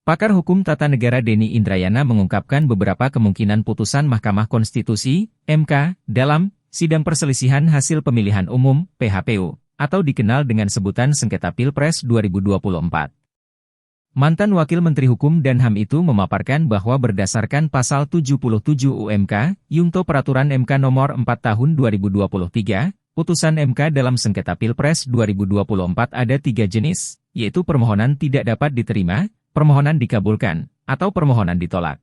Pakar Hukum Tata Negara Denny Indrayana mengungkapkan beberapa kemungkinan putusan Mahkamah Konstitusi, MK, dalam sidang perselisihan hasil pemilihan umum, PHPU, atau dikenal dengan sebutan sengketa Pilpres 2024. Mantan Wakil Menteri Hukum dan HAM itu memaparkan bahwa berdasarkan pasal 77 UMK, Yungto Peraturan MK Nomor 4 Tahun 2023, putusan MK dalam sengketa Pilpres 2024 ada 3 jenis, yaitu permohonan tidak dapat diterima, permohonan dikabulkan, atau permohonan ditolak.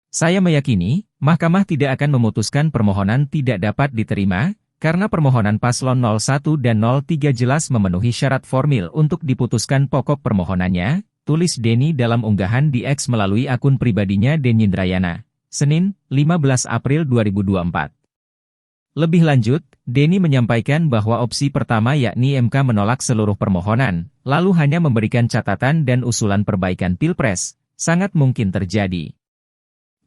Saya meyakini, Mahkamah tidak akan memutuskan permohonan tidak dapat diterima, karena permohonan paslon 01 dan 03 jelas memenuhi syarat formil untuk diputuskan pokok permohonannya, tulis Denny dalam unggahan di X melalui akun pribadinya Denny Indrayana, Senin, 15 April 2024. Lebih lanjut, Denny menyampaikan bahwa opsi pertama yakni MK menolak seluruh permohonan, lalu hanya memberikan catatan dan usulan perbaikan Pilpres, sangat mungkin terjadi.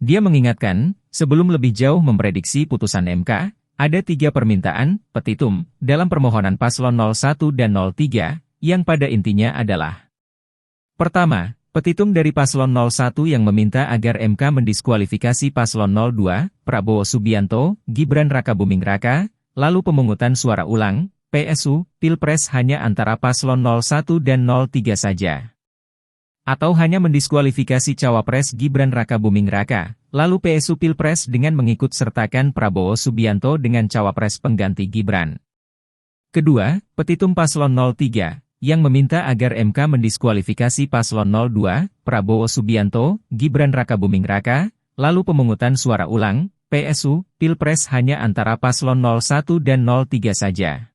Dia mengingatkan, sebelum lebih jauh memprediksi putusan MK, ada 3 permintaan, petitum, dalam permohonan paslon 01 dan 03, yang pada intinya adalah: pertama, petitum dari paslon 01 yang meminta agar MK mendiskualifikasi paslon 02, Prabowo Subianto, Gibran Rakabuming Raka, lalu pemungutan suara ulang, PSU, Pilpres hanya antara paslon 01 dan 03 saja. Atau hanya mendiskualifikasi Cawapres Gibran Rakabuming Raka, lalu PSU Pilpres dengan mengikut sertakan Prabowo Subianto dengan Cawapres pengganti Gibran. Kedua, petitum paslon 03, yang meminta agar MK mendiskualifikasi paslon 02, Prabowo Subianto, Gibran Rakabuming Raka, lalu pemungutan suara ulang, PSU, Pilpres hanya antara paslon 01 dan 03 saja.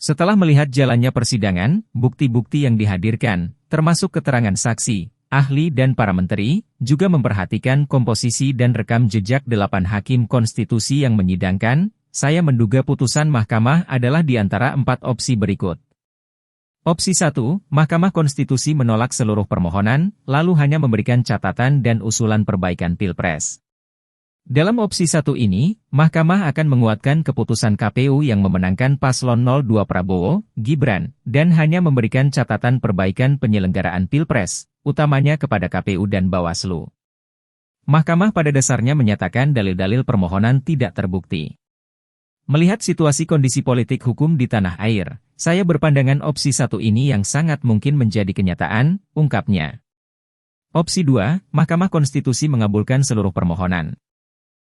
Setelah melihat jalannya persidangan, bukti-bukti yang dihadirkan, termasuk keterangan saksi, ahli dan para menteri, juga memperhatikan komposisi dan rekam jejak 8 hakim konstitusi yang menyidangkan, saya menduga putusan Mahkamah adalah di antara 4 opsi berikut. Opsi 1, Mahkamah Konstitusi menolak seluruh permohonan, lalu hanya memberikan catatan dan usulan perbaikan Pilpres. Dalam opsi 1 ini, Mahkamah akan menguatkan keputusan KPU yang memenangkan paslon 02 Prabowo, Gibran, dan hanya memberikan catatan perbaikan penyelenggaraan Pilpres, utamanya kepada KPU dan Bawaslu. Mahkamah pada dasarnya menyatakan dalil-dalil permohonan tidak terbukti. Melihat situasi kondisi politik hukum di tanah air, saya berpandangan opsi 1 ini yang sangat mungkin menjadi kenyataan, ungkapnya. Opsi 2, Mahkamah Konstitusi mengabulkan seluruh permohonan.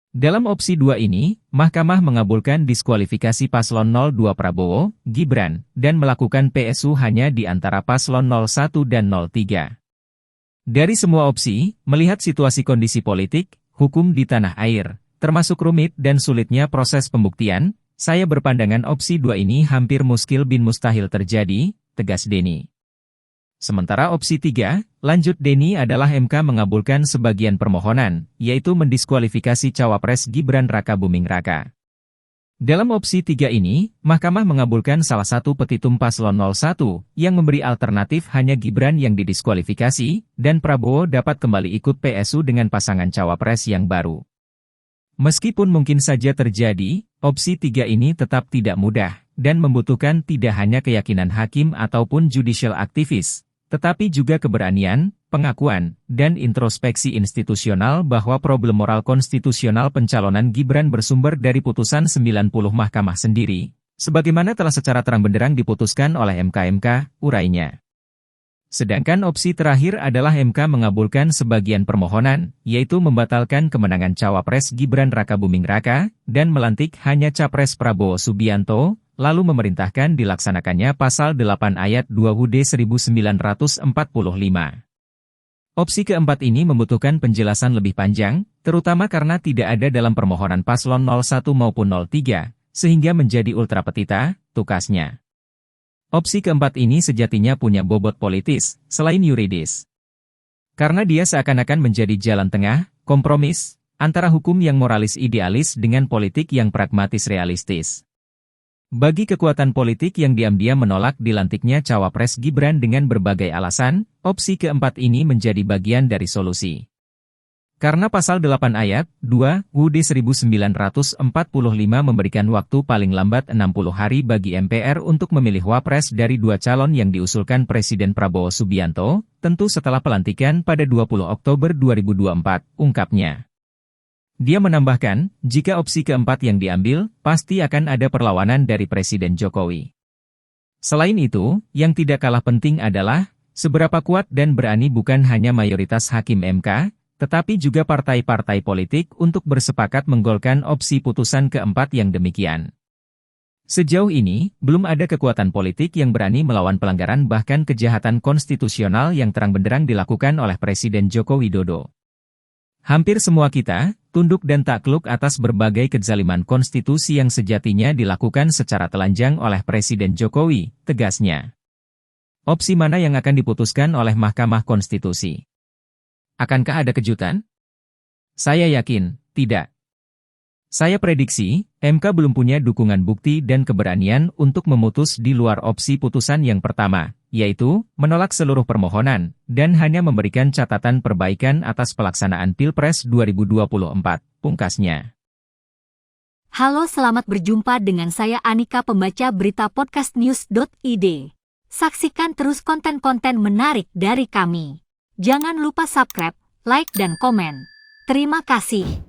Dalam opsi 2 ini, Mahkamah mengabulkan diskualifikasi paslon 02 Prabowo, Gibran, dan melakukan PSU hanya di antara paslon 01 dan 03. Dari semua opsi, melihat situasi kondisi politik, hukum di tanah air, termasuk rumit dan sulitnya proses pembuktian, saya berpandangan opsi 2 ini hampir muskil bin mustahil terjadi, tegas Denny. Sementara opsi 3, lanjut Denny adalah MK mengabulkan sebagian permohonan, yaitu mendiskualifikasi Cawapres Gibran Rakabuming Raka. Dalam opsi 3 ini, Mahkamah mengabulkan salah satu petitum paslon 01, yang memberi alternatif hanya Gibran yang didiskualifikasi, dan Prabowo dapat kembali ikut PSU dengan pasangan Cawapres yang baru. Meskipun mungkin saja terjadi, opsi 3 ini tetap tidak mudah, dan membutuhkan tidak hanya keyakinan hakim ataupun judicial aktivis, tetapi juga keberanian, pengakuan, dan introspeksi institusional bahwa problem moral konstitusional pencalonan Gibran bersumber dari putusan 90 Mahkamah sendiri, sebagaimana telah secara terang benderang diputuskan oleh MK, urainya. Sedangkan opsi terakhir adalah MK mengabulkan sebagian permohonan, yaitu membatalkan kemenangan Cawapres Gibran Rakabuming Raka, dan melantik hanya Capres Prabowo Subianto, lalu memerintahkan dilaksanakannya Pasal 8 Ayat 2 UUD 1945. Opsi keempat ini membutuhkan penjelasan lebih panjang, terutama karena tidak ada dalam permohonan paslon 01 maupun 03, sehingga menjadi ultra petita, tukasnya. Opsi keempat ini sejatinya punya bobot politis, selain yuridis. Karena dia seakan-akan menjadi jalan tengah, kompromis, antara hukum yang moralis idealis dengan politik yang pragmatis realistis. Bagi kekuatan politik yang diam-diam menolak dilantiknya Cawapres Gibran dengan berbagai alasan, opsi keempat ini menjadi bagian dari solusi. Karena pasal 8 ayat 2 UUD 1945 memberikan waktu paling lambat 60 hari bagi MPR untuk memilih wapres dari dua calon yang diusulkan Presiden Prabowo Subianto, tentu setelah pelantikan pada 20 Oktober 2024, ungkapnya. Dia menambahkan, jika opsi keempat yang diambil, pasti akan ada perlawanan dari Presiden Jokowi. Selain itu, yang tidak kalah penting adalah, seberapa kuat dan berani bukan hanya mayoritas hakim MK, tetapi juga partai-partai politik untuk bersepakat menggolkan opsi putusan keempat yang demikian. Sejauh ini, belum ada kekuatan politik yang berani melawan pelanggaran bahkan kejahatan konstitusional yang terang benderang dilakukan oleh Presiden Joko Widodo. Hampir semua kita, tunduk dan takluk atas berbagai kezaliman konstitusi yang sejatinya dilakukan secara telanjang oleh Presiden Jokowi, tegasnya. Opsi mana yang akan diputuskan oleh Mahkamah Konstitusi? Akankah ada kejutan? Saya yakin, tidak. Saya prediksi, MK belum punya dukungan bukti dan keberanian untuk memutus di luar opsi putusan yang pertama, yaitu, menolak seluruh permohonan, dan hanya memberikan catatan perbaikan atas pelaksanaan Pilpres 2024, pungkasnya. Halo, selamat berjumpa dengan saya Anika, pembaca berita podcastnews.id. Saksikan terus konten-konten menarik dari kami. Jangan lupa subscribe, like, dan komen. Terima kasih.